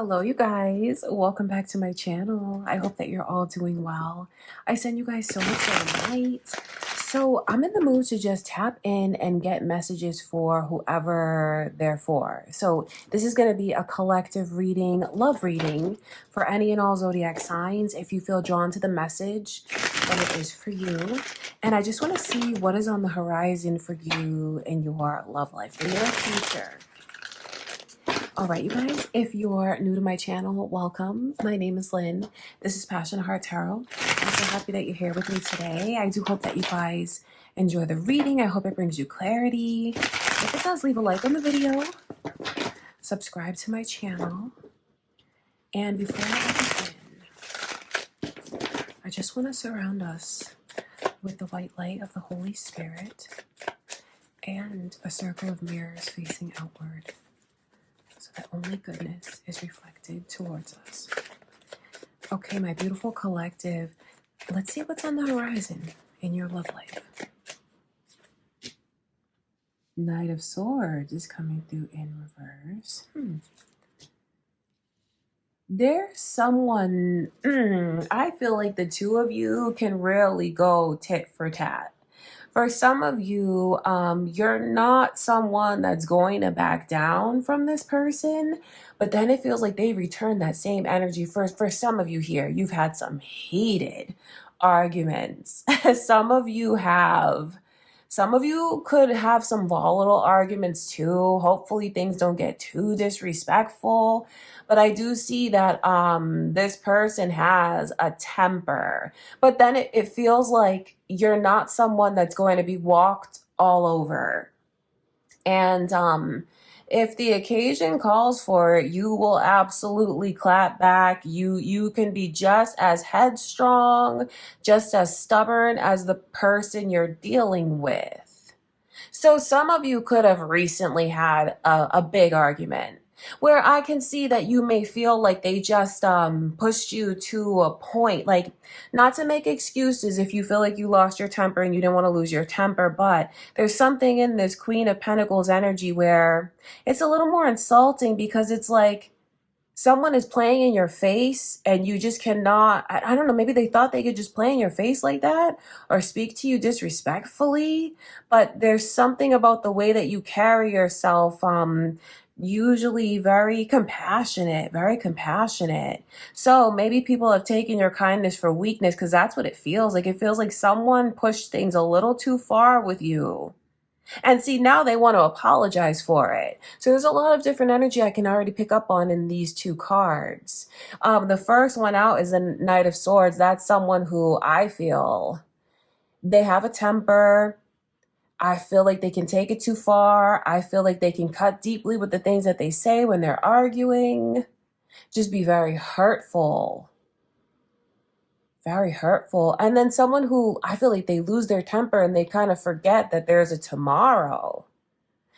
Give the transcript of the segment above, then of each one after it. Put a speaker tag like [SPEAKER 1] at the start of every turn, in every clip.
[SPEAKER 1] Hello, you guys. Welcome back to my channel. I hope that you're all doing well. I send you guys so much love and light. So I'm in the mood to just tap in and get messages for whoever they're for. So this is going to be a collective reading, love reading for any and all zodiac signs. If you feel drawn to the message, then it is for you. And I just want to see what is on the horizon for you in your love life, in your future. All right, you guys, if you're new to my channel, welcome. My name is Lynn. This is Passion Heart Tarot. I'm so happy that you're here with me today. I do hope that you guys enjoy the reading. I hope it brings you clarity. If it does, leave a like on the video. Subscribe to my channel. And before I begin, I just want to surround us with the white light of the Holy Spirit and a circle of mirrors facing outward, so that only goodness is reflected towards us. Okay, my beautiful collective, let's see what's on the horizon in your love life. Knight of Swords is coming through in reverse. There's someone, I feel like the two of you can really go tit for tat. For some of you, you're not someone that's going to back down from this person, but then it feels like they return that same energy. For some of you here, you've had some heated arguments. Some of you could have some volatile arguments too. Hopefully things don't get too disrespectful. But I do see that this person has a temper. But then it feels like you're not someone that's going to be walked all over. And if the occasion calls for it, you will absolutely clap back. You can be just as headstrong, just as stubborn as the person you're dealing with. So some of you could have recently had a big argument where I can see that you may feel like they just pushed you to a point. Like, not to make excuses if you feel like you lost your temper and you didn't want to lose your temper, but there's something in this Queen of Pentacles energy where it's a little more insulting, because it's like someone is playing in your face and you just cannot, I don't know, maybe they thought they could just play in your face like that or speak to you disrespectfully, but there's something about the way that you carry yourself, usually very compassionate, very compassionate. So maybe people have taken your kindness for weakness, because that's what it feels like. It feels like someone pushed things a little too far with you. And see, now they want to apologize for it. So there's a lot of different energy I can already pick up on in these two cards. The first one out is the Knight of Swords. That's someone who I feel they have a temper. I feel like they can take it too far. I feel like they can cut deeply with the things that they say when they're arguing. Just be very hurtful. Very hurtful. And then someone who I feel like they lose their temper and they kind of forget that there's a tomorrow.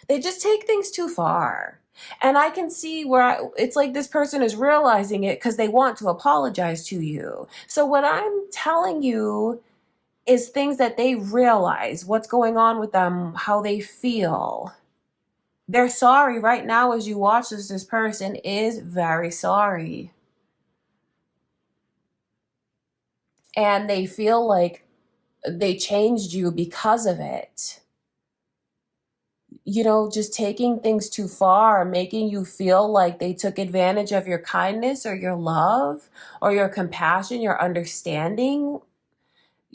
[SPEAKER 1] They just take things too far. And I can see where it's like this person is realizing it because they want to apologize to you. So what I'm telling you is things that they realize, what's going on with them, how they feel. They're sorry right now as you watch this. This person is very sorry. And they feel like they changed you because of it. You know, just taking things too far, making you feel like they took advantage of your kindness or your love or your compassion, your understanding,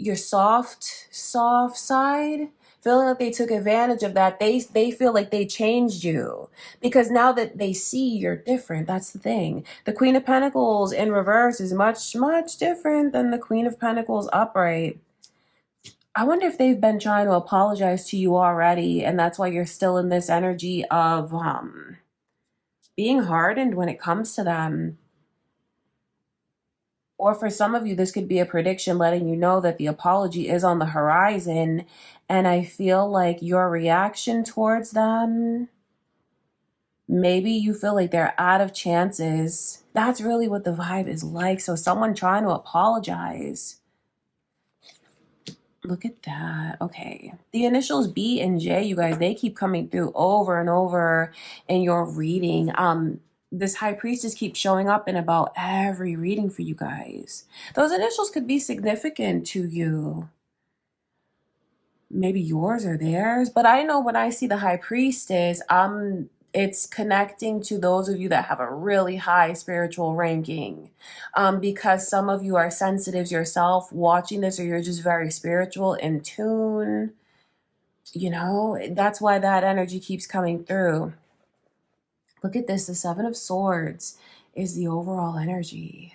[SPEAKER 1] your soft side, feeling like they took advantage of that. They feel like they changed you because now that they see you're different. That's the thing. The Queen of Pentacles in reverse is much, much different than the Queen of Pentacles upright. I wonder if they've been trying to apologize to you already, and that's why you're still in this energy of being hardened when it comes to them. Or for some of you, this could be a prediction letting you know that the apology is on the horizon. And I feel like your reaction towards them, maybe you feel like they're out of chances. That's really what the vibe is like. So someone trying to apologize. Look at that. Okay. The initials B and J, you guys, they keep coming through over and over in your reading. this high priestess keeps showing up in about every reading for you guys. Those initials could be significant to you. Maybe yours or theirs, but I know when I see the high priestess, it's connecting to those of you that have a really high spiritual ranking. Because some of you are sensitives yourself watching this, or you're just very spiritual in tune. You know, that's why that energy keeps coming through. Look at this. The Seven of Swords is the overall energy.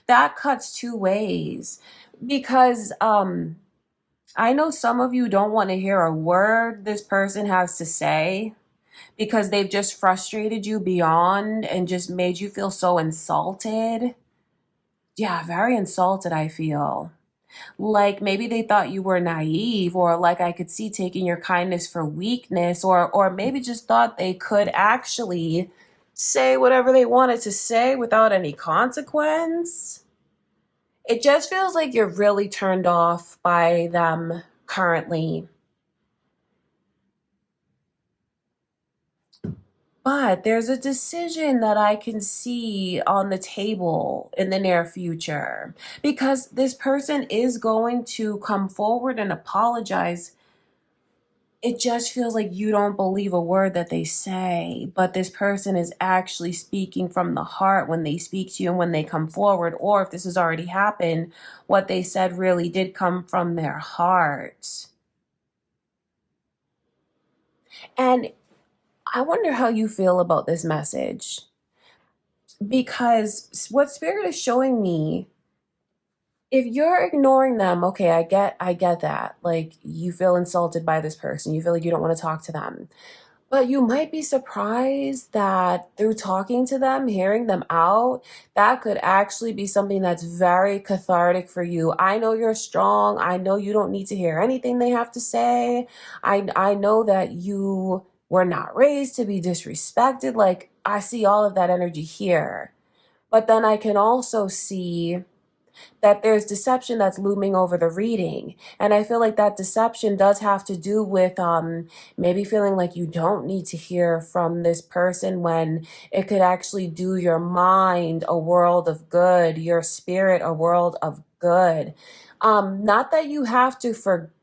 [SPEAKER 1] That cuts two ways because I know some of you don't want to hear a word this person has to say because they've just frustrated you beyond and just made you feel so insulted. Yeah, very insulted, I feel. Like maybe they thought you were naive, or like I could see taking your kindness for weakness, or maybe just thought they could actually say whatever they wanted to say without any consequence. It just feels like you're really turned off by them currently. But there's a decision that I can see on the table in the near future because this person is going to come forward and apologize. It just feels like you don't believe a word that they say, but this person is actually speaking from the heart when they speak to you and when they come forward. Or if this has already happened, what they said really did come from their heart. And I wonder how you feel about this message because what Spirit is showing me, if you're ignoring them, okay, I get that. Like you feel insulted by this person. You feel like you don't want to talk to them. But you might be surprised that through talking to them, hearing them out, that could actually be something that's very cathartic for you. I know you're strong. I know you don't need to hear anything they have to say. I know that you were not raised to be disrespected. Like I see all of that energy here. But then I can also see that there's deception that's looming over the reading. And I feel like that deception does have to do with maybe feeling like you don't need to hear from this person when it could actually do your mind a world of good, your spirit a world of good. Not that you have to forgive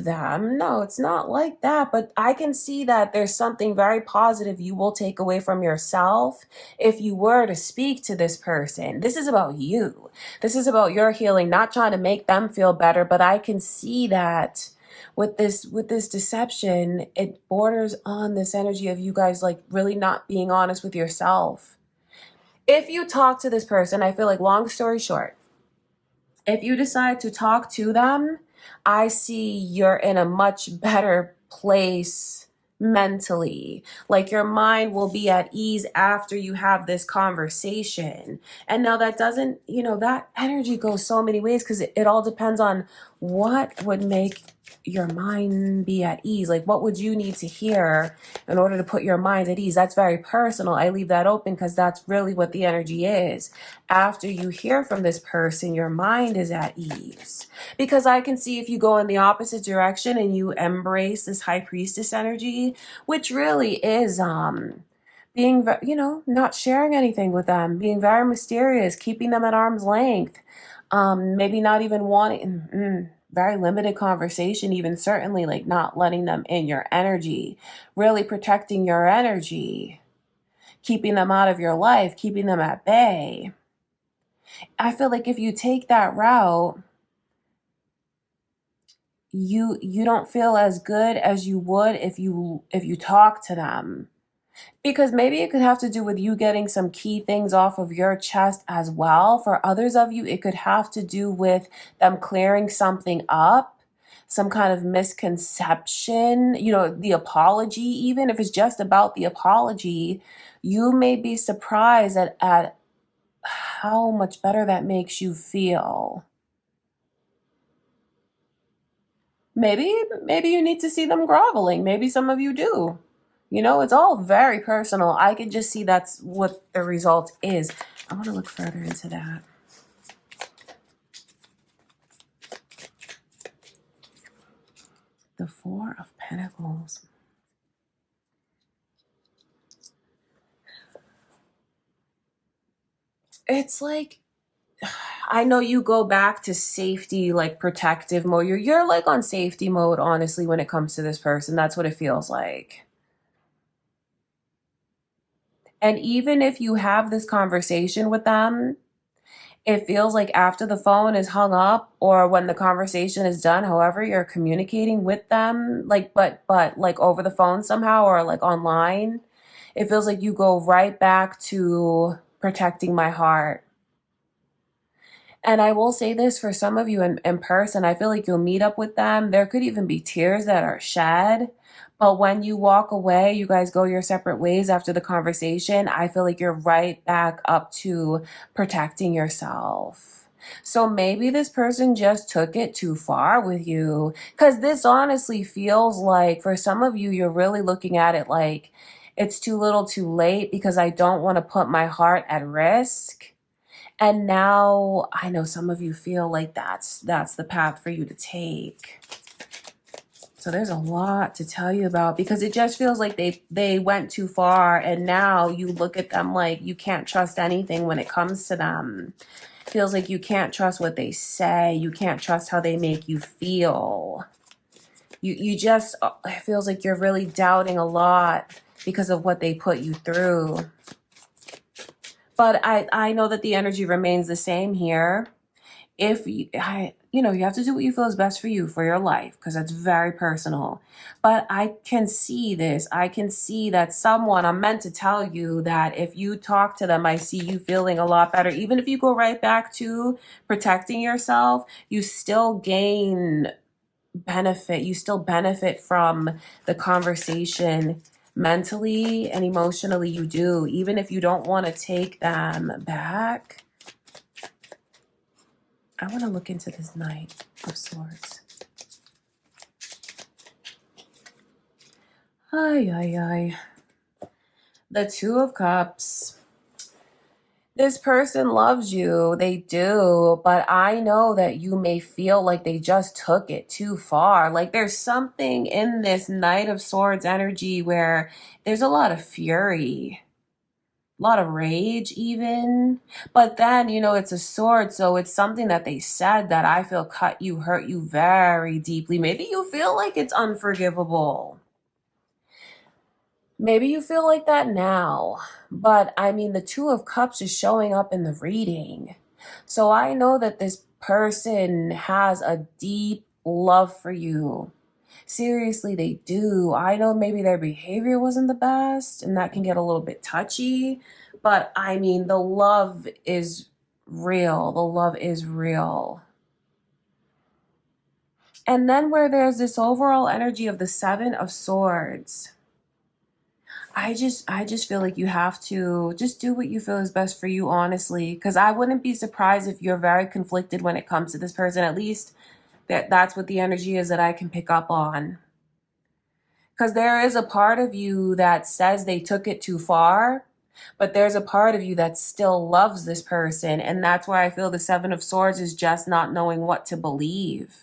[SPEAKER 1] them. No, it's not like that. But I can see that there's something very positive you will take away from yourself if you were to speak to this person. This is about you. This is about your healing, not trying to make them feel better, but I can see that with this deception, it borders on this energy of you guys like really not being honest with yourself. If you talk to this person, I feel like long story short, if you decide to talk to them, I see you're in a much better place mentally. Like your mind will be at ease after you have this conversation. And now that doesn't, that energy goes so many ways because it all depends on what would make your mind be at ease. Like what would you need to hear in order to put your mind at ease? That's very personal. I leave that open because that's really what the energy is. After you hear from this person, your mind is at ease. Because I can see if you go in the opposite direction and you embrace this high priestess energy, which really is being, not sharing anything with them, being very mysterious, keeping them at arm's length, maybe not even wanting, very limited conversation, even certainly like not letting them in your energy, really protecting your energy, keeping them out of your life, keeping them at bay. I feel like if you take that route, you don't feel as good as you would if you talk to them. Because maybe it could have to do with you getting some key things off of your chest as well. For others of you, it could have to do with them clearing something up, some kind of misconception, the apology, even if it's just about the apology, you may be surprised at how much better that makes you feel. Maybe you need to see them groveling. Maybe some of you do. It's all very personal. I could just see that's what the result is. I want to look further into that. The Four of Pentacles. It's like I know you go back to safety, like protective mode. You're like on safety mode, honestly, when it comes to this person. That's what it feels like. And even if you have this conversation with them, it feels like after the phone is hung up or when the conversation is done, however you're communicating with them, like but like over the phone somehow or like online, it feels like you go right back to protecting my heart. And I will say this for some of you in person, I feel like you'll meet up with them. There could even be tears that are shed. But when you walk away, you guys go your separate ways after the conversation. I feel like you're right back up to protecting yourself. So maybe this person just took it too far with you. Because this honestly feels like for some of you, you're really looking at it like it's too little too late because I don't want to put my heart at risk. And now I know some of you feel like that's the path for you to take. So there's a lot to tell you about because it just feels like they went too far and now you look at them like you can't trust anything when it comes to them. Feels like you can't trust what they say, you can't trust how they make you feel. You just it feels like you're really doubting a lot because of what they put you through. But I know that the energy remains the same here. If you have to do what you feel is best for you for your life because that's very personal. But I can see this. I can see that someone, I'm meant to tell you that if you talk to them, I see you feeling a lot better. Even if you go right back to protecting yourself, you still gain benefit. You still benefit from the conversation mentally and emotionally. You do, even if you don't want to take them back. I want to look into this Knight of Swords. Ay, ay, ay. The Two of Cups. This person loves you. They do. But I know that you may feel like they just took it too far. Like there's something in this Knight of Swords energy where there's a lot of fury. A lot of rage even, but then it's a sword, so it's something that they said that I feel cut you, hurt you very deeply. Maybe you feel like it's unforgivable, maybe you feel like that now, but I mean the Two of Cups is showing up in the reading, so I know that this person has a deep love for you. Seriously, they do. I know maybe their behavior wasn't the best, and that can get a little bit touchy, but I mean, the love is real. The love is real. And then where there's this overall energy of the Seven of Swords, I just feel like you have to just do what you feel is best for you, honestly, because I wouldn't be surprised if you're very conflicted when it comes to this person. At least that's what the energy is that I can pick up on. Because there is a part of you that says they took it too far, but there's a part of you that still loves this person. And that's why I feel the Seven of Swords is just not knowing what to believe.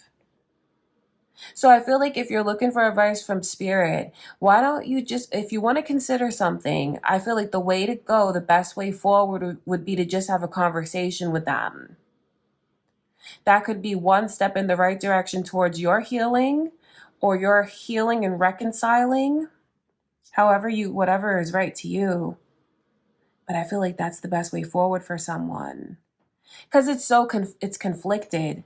[SPEAKER 1] So I feel like if you're looking for advice from spirit, why don't you just, if you want to consider something, I feel like the way to go, the best way forward would be to just have a conversation with them. That could be one step in the right direction towards your healing or your healing and reconciling, whatever is right to you. But I feel like that's the best way forward for someone because it's conflicted.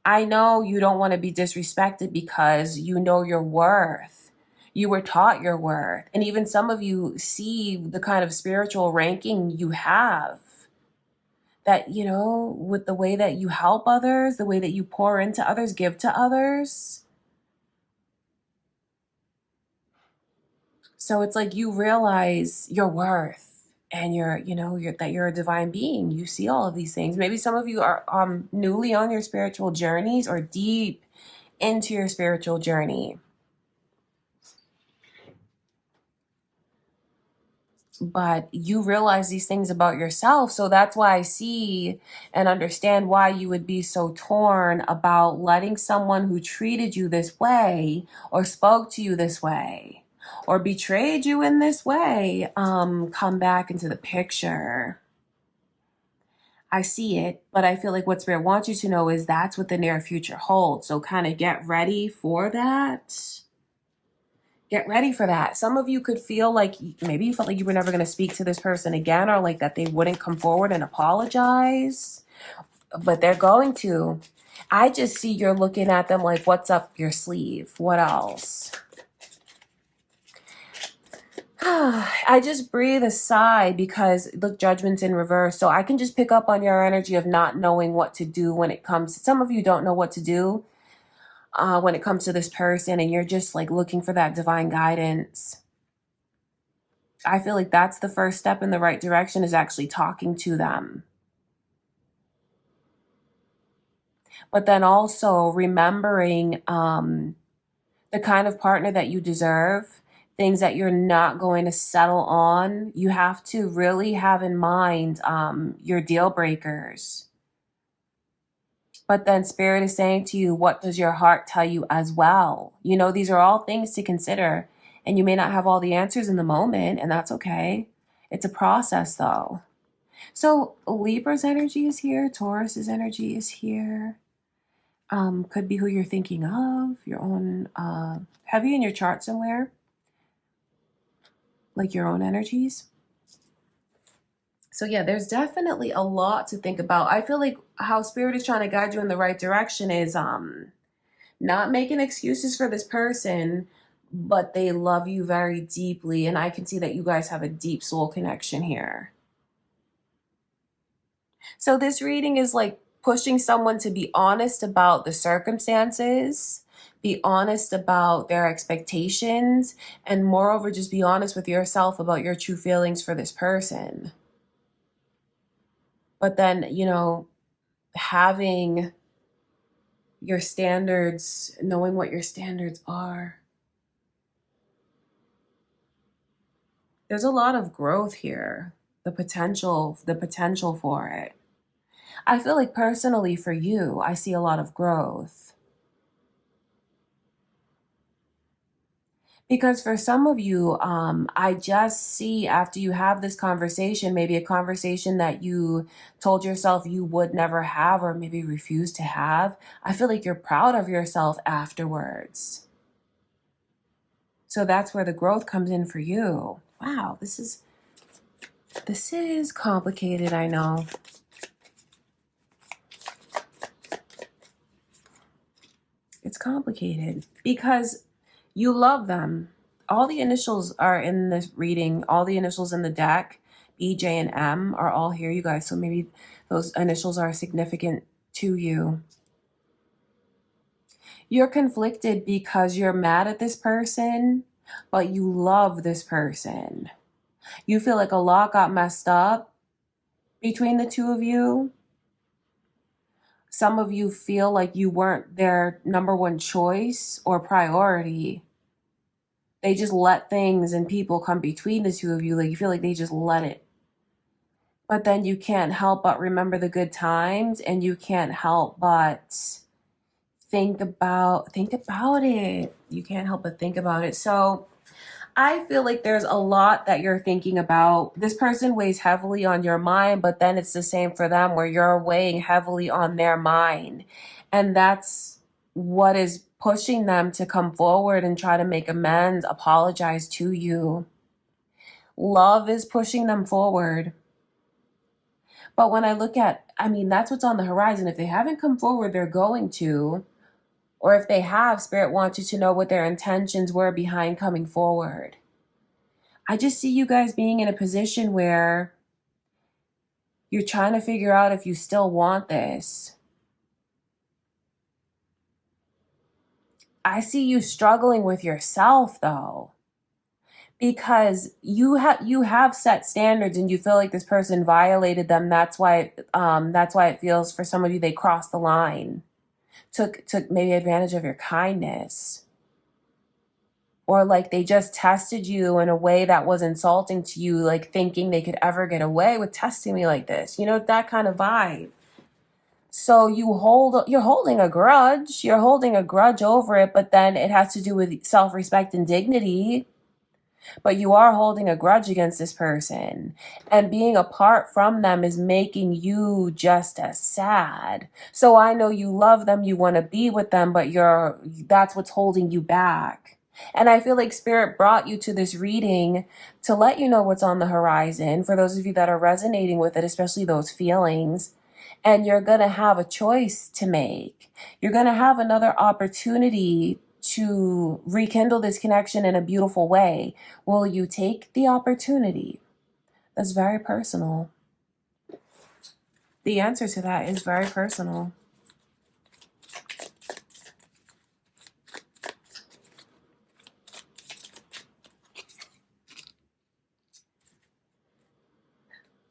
[SPEAKER 1] I know you don't want to be disrespected because you know your worth. You were taught your worth. And even some of you see the kind of spiritual ranking you have. That, with the way that you help others, the way that you pour into others, give to others. So it's like you realize your worth and that you're a divine being. You see all of these things. Maybe some of you are newly on your spiritual journeys or deep into your spiritual journey. But you realize these things about yourself. So that's why I see and understand why you would be so torn about letting someone who treated you this way or spoke to you this way or betrayed you in this way come back into the picture. I see it, but I feel like what Spirit wants you to know is that's what the near future holds. So kind of get ready for that. Get ready for that. Some of you could feel like maybe you felt like you were never going to speak to this person again, or like that they wouldn't come forward and apologize, but they're going to. I just see you're looking at them like, what's up your sleeve? What else? I just breathe a sigh because look, judgment's in reverse. So I can just pick up on your energy of not knowing what to do when it comes. Some of you don't know what to do when it comes to this person, and you're just like looking for that divine guidance. I feel like that's the first step in the right direction, is actually talking to them. But then also remembering the kind of partner that you deserve, things that you're not going to settle on. You have to really have in mind your deal breakers. But then Spirit is saying to you, what does your heart tell you as well? You know, these are all things to consider, and you may not have all the answers in the moment, and that's okay. It's a process though. So Libra's energy is here, Taurus's energy is here. Could be who you're thinking of, your own, have you in your chart somewhere? Like your own energies? So yeah, there's definitely a lot to think about. I feel like how Spirit is trying to guide you in the right direction is not making excuses for this person, but they love you very deeply. And I can see that you guys have a deep soul connection here. So this reading is like pushing someone to be honest about the circumstances, be honest about their expectations, and moreover, just be honest with yourself about your true feelings for this person. But then, you know, having your standards, knowing what your standards are. There's a lot of growth here, the potential for it. I feel like personally for you, I see a lot of growth. Because for some of you, I just see after you have this conversation, maybe a conversation that you told yourself you would never have or maybe refuse to have, I feel like you're proud of yourself afterwards. So that's where the growth comes in for you. Wow, this is complicated, I know. It's complicated because you love them. All the initials are in this reading. All the initials in the deck, B, J, and M, are all here, you guys. So maybe those initials are significant to you. You're conflicted because you're mad at this person, but you love this person. You feel like a lot got messed up between the two of you. Some of you feel like you weren't their number one choice or priority. They just let things and people come between the two of you. Like you feel like they just let it. But then you can't help but remember the good times, and you can't help but think about it. You can't help but think about it. So I feel like there's a lot that you're thinking about. This person weighs heavily on your mind, but then it's the same for them where you're weighing heavily on their mind. And that's what is pushing them to come forward and try to make amends, apologize to you. Love is pushing them forward. But when I look at, that's what's on the horizon. If they haven't come forward, they're going to. Or if they have, Spirit wants you to know what their intentions were behind coming forward. I just see you guys being in a position where you're trying to figure out if you still want this. I see you struggling with yourself though, because you have set standards and you feel like this person violated them. That's why it feels for some of you they crossed the line. Took maybe advantage of your kindness, or like they just tested you in a way that was insulting to you, like thinking they could ever get away with testing me like this, that kind of vibe. So you're holding a grudge over it, but then it has to do with self-respect and dignity. but you are holding a grudge against this person, and being apart from them is making you just as sad. So I know you love them, you want to be with them, but that's what's holding you back. And I feel like spirit brought you to this reading to let you know what's on the horizon for those of you that are resonating with it, especially those feelings. And you're going to have a choice to make. You're going to have another opportunity to rekindle this connection in a beautiful way. Will you take the opportunity? That's very personal. The answer to that is very personal.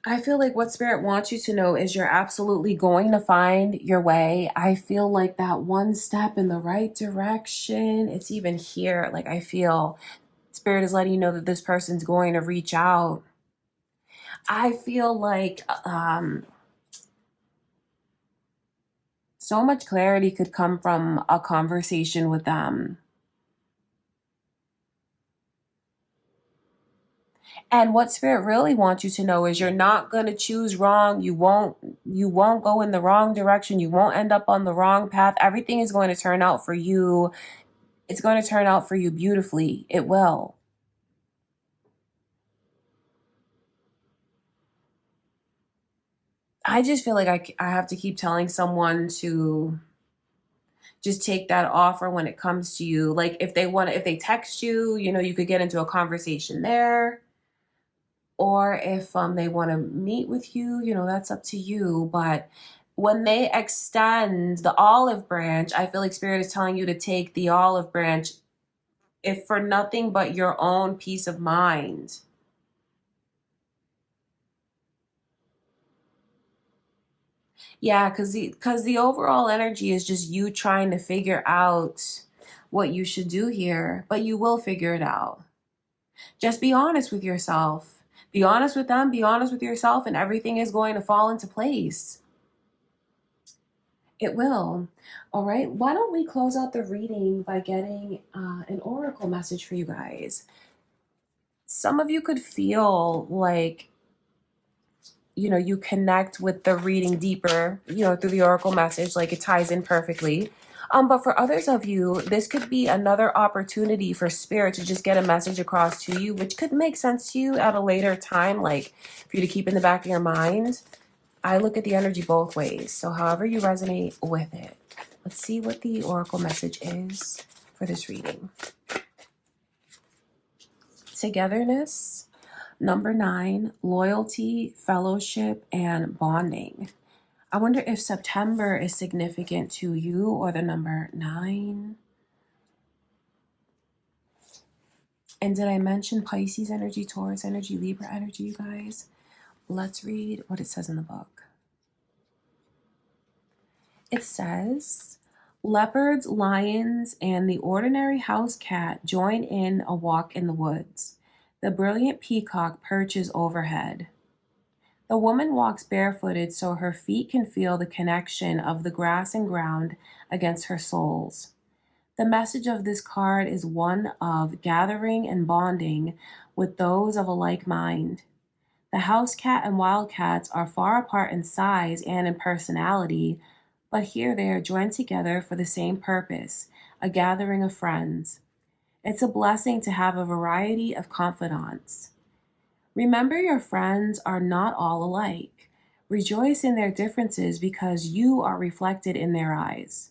[SPEAKER 1] I feel like what Spirit wants you to know is you're absolutely going to find your way. I feel like that one step in the right direction, it's even here. Like, I feel Spirit is letting you know that this person's going to reach out. I feel like so much clarity could come from a conversation with them. And what spirit really wants you to know is you're not going to choose wrong. You won't go in the wrong direction. You won't end up on the wrong path. Everything is going to turn out for you. It's going to turn out for you beautifully. It will. I just feel like I have to keep telling someone to just take that offer when it comes to you. Like if they text you, you could get into a conversation there. Or if they want to meet with you, that's up to you. But when they extend the olive branch, I feel like Spirit is telling you to take the olive branch, if for nothing but your own peace of mind. Yeah, because the overall energy is just you trying to figure out what you should do here, but you will figure it out. Just be honest with yourself. Be honest with them, be honest with yourself, and everything is going to fall into place. It will. All right. Why don't we close out the reading by getting an oracle message for you guys? Some of you could feel like, you connect with the reading deeper, through the oracle message, like it ties in perfectly. But for others of you, this could be another opportunity for spirit to just get a message across to you, which could make sense to you at a later time, like for you to keep in the back of your mind. I look at the energy both ways. So however you resonate with it. Let's see what the oracle message is for this reading. Togetherness. Number 9, loyalty, fellowship, and bonding. I wonder if September is significant to you or the number 9. And did I mention Pisces energy, Taurus energy, Libra energy, you guys? Let's read what it says in the book. It says, leopards, lions, and the ordinary house cat join in a walk in the woods. The brilliant peacock perches overhead. The woman walks barefooted so her feet can feel the connection of the grass and ground against her soles. The message of this card is one of gathering and bonding with those of a like mind. The house cat and wildcats are far apart in size and in personality, but here they are joined together for the same purpose, a gathering of friends. It's a blessing to have a variety of confidants. Remember, your friends are not all alike. Rejoice in their differences because you are reflected in their eyes.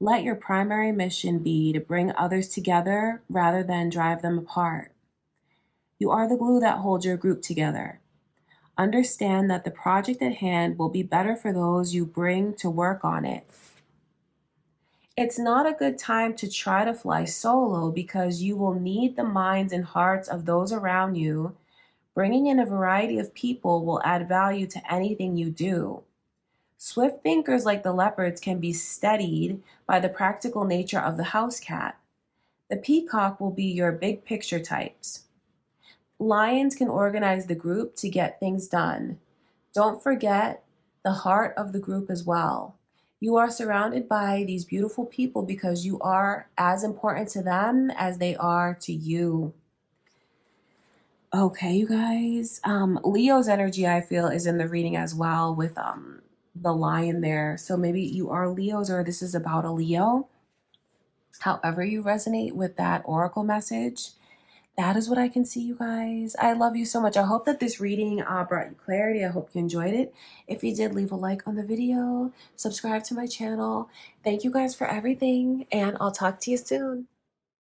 [SPEAKER 1] Let your primary mission be to bring others together rather than drive them apart. You are the glue that holds your group together. Understand that the project at hand will be better for those you bring to work on it. It's not a good time to try to fly solo because you will need the minds and hearts of those around you. Bringing in a variety of people will add value to anything you do. Swift thinkers like the leopards can be steadied by the practical nature of the house cat. The peacock will be your big picture types. Lions can organize the group to get things done. Don't forget the heart of the group as well. You are surrounded by these beautiful people because you are as important to them as they are to you. Okay, you guys. Leo's energy, I feel, is in the reading as well with the lion there. So maybe you are Leos or this is about a Leo. However you resonate with that oracle message, that is what I can see, you guys. I love you so much. I hope that this reading brought you clarity. I hope you enjoyed it. If you did, leave a like on the video, subscribe to my channel. Thank you guys for everything, and I'll talk to you soon.